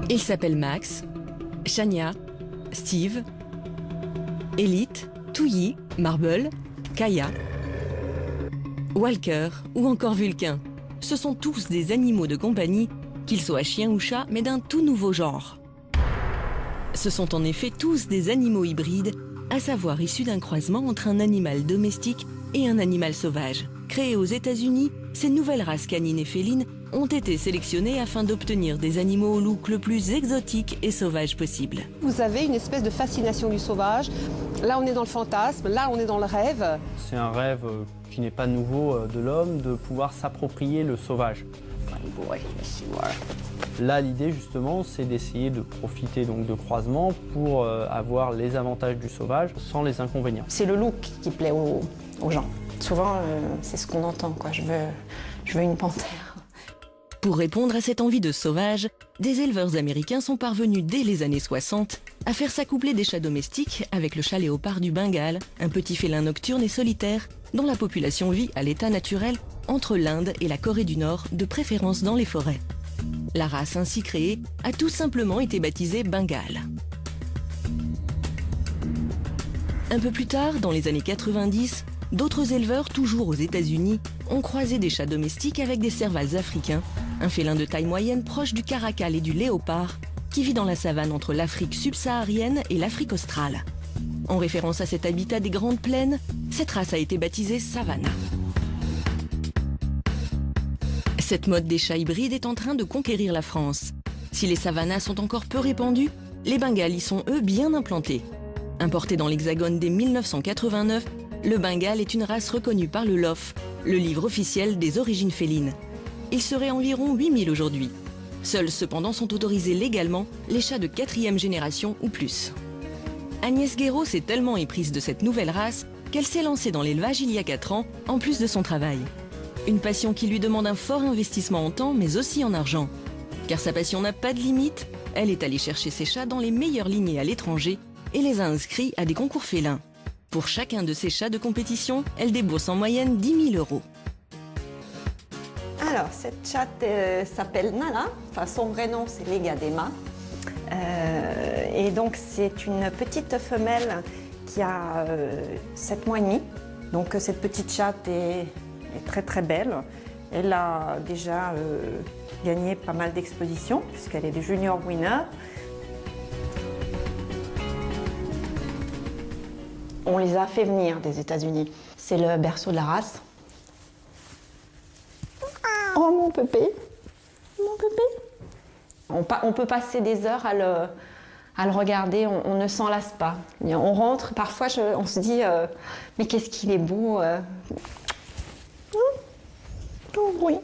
Ils s'appellent Max, Shania, Steve, Elite, Touilly, Marble, Kaya, Walker ou encore Vulcain. Ce sont tous des animaux de compagnie, qu'ils soient chiens ou chats, mais d'un tout nouveau genre. Ce sont en effet tous des animaux hybrides, à savoir issus d'un croisement entre un animal domestique et un animal sauvage. Créés aux États-Unis, ces nouvelles races canines et félines ont été sélectionnées afin d'obtenir des animaux au look le plus exotique et sauvage possible. Vous avez une espèce de fascination du sauvage. Là, on est dans le fantasme, là, on est dans le rêve. C'est un rêve qui n'est pas nouveau de l'homme, de pouvoir s'approprier le sauvage. Là, l'idée, justement, c'est d'essayer de profiter donc, de croisements pour avoir les avantages du sauvage sans les inconvénients. C'est le look qui plaît aux gens. Souvent, c'est ce qu'on entend, quoi. Je veux une panthère. Pour répondre à cette envie de sauvage, des éleveurs américains sont parvenus dès les années 60 à faire s'accoupler des chats domestiques avec le chat léopard du Bengale, un petit félin nocturne et solitaire dont la population vit à l'état naturel entre l'Inde et la Corée du Nord, de préférence dans les forêts. La race ainsi créée a tout simplement été baptisée Bengale. Un peu plus tard, dans les années 90, d'autres éleveurs, toujours aux États-Unis, ont croisé des chats domestiques avec des servals africains, un félin de taille moyenne proche du caracal et du léopard, qui vit dans la savane entre l'Afrique subsaharienne et l'Afrique australe. En référence à cet habitat des grandes plaines, cette race a été baptisée Savannah. Cette mode des chats hybrides est en train de conquérir la France. Si les Savannahs sont encore peu répandus, les Bengales y sont eux bien implantés. Importé dans l'Hexagone dès 1989, le Bengale est une race reconnue par le LOF, le livre officiel des origines félines. Il serait environ 8000 aujourd'hui. Seuls cependant sont autorisés légalement les chats de 4e génération ou plus. Agnès Guéraud s'est tellement éprise de cette nouvelle race qu'elle s'est lancée dans l'élevage il y a 4 ans, en plus de son travail. Une passion qui lui demande un fort investissement en temps, mais aussi en argent. Car sa passion n'a pas de limite, elle est allée chercher ses chats dans les meilleures lignées à l'étranger et les a inscrits à des concours félins. Pour chacun de ses chats de compétition, elle débourse en moyenne 10 000 €. Alors, cette chatte s'appelle Nala. Enfin, son vrai nom, c'est Legadema. Et donc, c'est une petite femelle qui a 7 mois et demi. Donc, cette petite chatte est très très belle. Elle a déjà gagné pas mal d'expositions puisqu'elle est des junior winner. On les a fait venir des États-Unis. C'est le berceau de la race. Oh mon pépé, mon pépé. On peut passer des heures à le regarder, on ne s'en lasse pas. On rentre, parfois on se dit mais qu'est-ce qu'il est beau. Oh oui.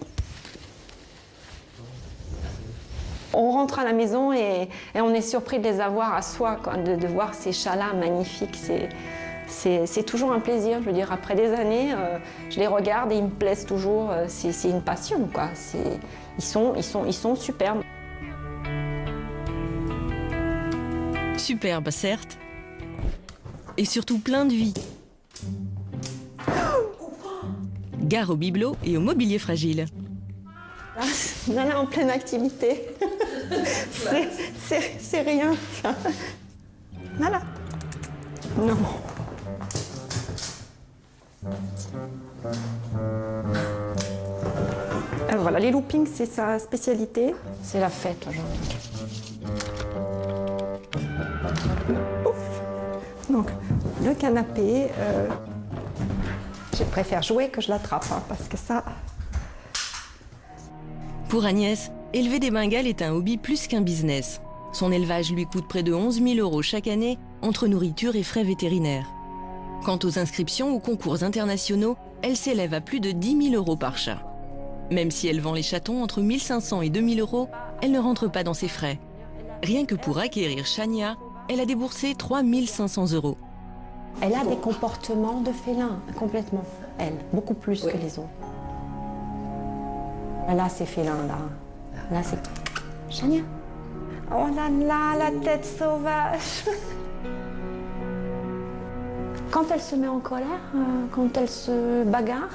On rentre à la maison et on est surpris de les avoir à soi, quoi, de voir ces chats-là magnifiques. C'est toujours un plaisir. Je veux dire, après des années, je les regarde et ils me plaisent toujours. C'est une passion, quoi. Ils sont superbes. Superbe, certes, et surtout plein de vie. Gare aux bibelots et au mobilier fragile. Nala en pleine activité. C'est rien. Nala. Non. Voilà, les loopings, c'est sa spécialité. C'est la fête aujourd'hui. Ouf. Donc, le canapé, je préfère jouer que je l'attrape, hein, parce que ça... Pour Agnès, élever des Bengales est un hobby plus qu'un business. Son élevage lui coûte près de 11 000 € chaque année, entre nourriture et frais vétérinaires. Quant aux inscriptions aux concours internationaux, elles s'élèvent à plus de 10 000 € par chat. Même si elle vend les chatons entre 1 500 et 2 000 €, elle ne rentre pas dans ses frais. Rien que pour acquérir Shania, elle a déboursé 3 500 €. Elle a des comportements de félin, complètement. Elle, beaucoup plus que les autres. Là, c'est félin, là. Là, c'est... Shania. Oh là là, la tête sauvage. Quand elle se met en colère, quand elle se bagarre,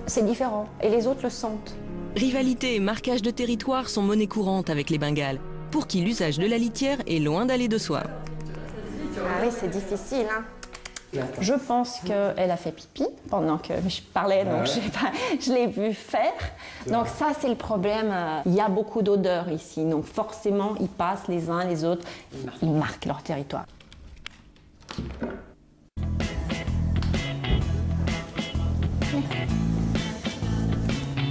c'est différent. Et les autres le sentent. Rivalité et marquage de territoire sont monnaie courante avec les Bengales. pour qui l'usage de la litière est loin d'aller de soi. Ah oui, c'est difficile, hein. Je pense qu'elle a fait pipi pendant que je parlais, donc je l'ai vu faire. Donc ça, c'est le problème. Il y a beaucoup d'odeurs ici, donc forcément, ils passent les uns les autres, ils marquent leur territoire.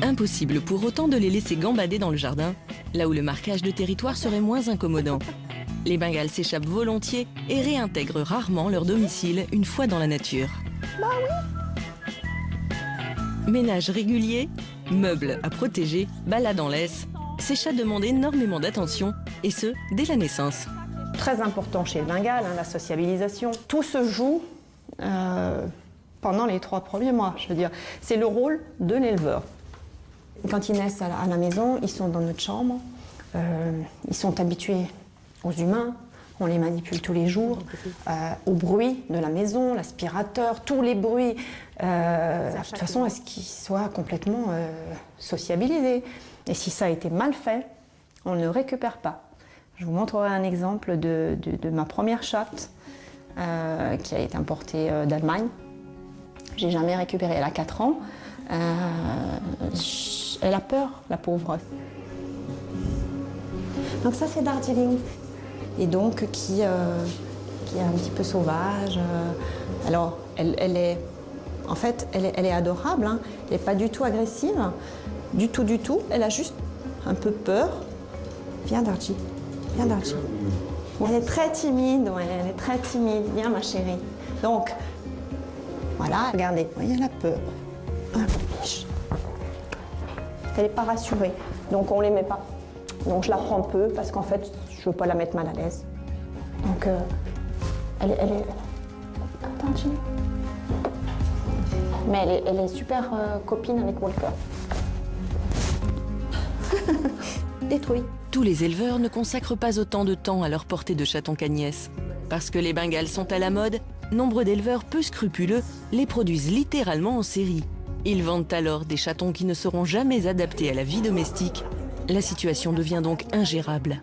Impossible pour autant de les laisser gambader dans le jardin, là où le marquage de territoire serait moins incommodant. Les Bengales s'échappent volontiers et réintègrent rarement leur domicile une fois dans la nature. Ménage régulier, meubles à protéger, balades en laisse, ces chats demandent énormément d'attention, et ce, dès la naissance. Très important chez le Bengale, hein, la sociabilisation. Tout se joue pendant les 3 premiers mois, je veux dire. C'est le rôle de l'éleveur. Quand ils naissent à la maison, ils sont dans notre chambre, ils sont habitués aux humains, on les manipule tous les jours, au bruit de la maison, l'aspirateur, tous les bruits, de toute façon à ce qu'ils soient complètement sociabilisés. Et si ça a été mal fait, on ne le récupère pas. Je vous montrerai un exemple de ma première chatte qui a été importée d'Allemagne. J'ai jamais récupéré, elle a 4 ans. Elle a peur, la pauvre. Donc ça c'est Darjeeling. Et donc qui est un petit peu sauvage. Alors elle est adorable, hein. Elle n'est pas du tout agressive, du tout. Elle a juste un peu peur. Viens Darji, viens Darji. Elle est très timide, ouais, elle est très timide. Viens ma chérie. Donc voilà, regardez, vous voyez, elle a peur. Un biche. Elle n'est pas rassurée, donc on ne les met pas. Donc je la prends peu parce qu'en fait, je ne veux pas la mettre mal à l'aise. Donc elle est... Attends, Jim. Mais elle est super copine avec Walker. Détruit. Tous les éleveurs ne consacrent pas autant de temps à leur portée de chatons cagnès. Parce que les Bengales sont à la mode, nombre d'éleveurs peu scrupuleux les produisent littéralement en série. Ils vendent alors des chatons qui ne seront jamais adaptés à la vie domestique. La situation devient donc ingérable.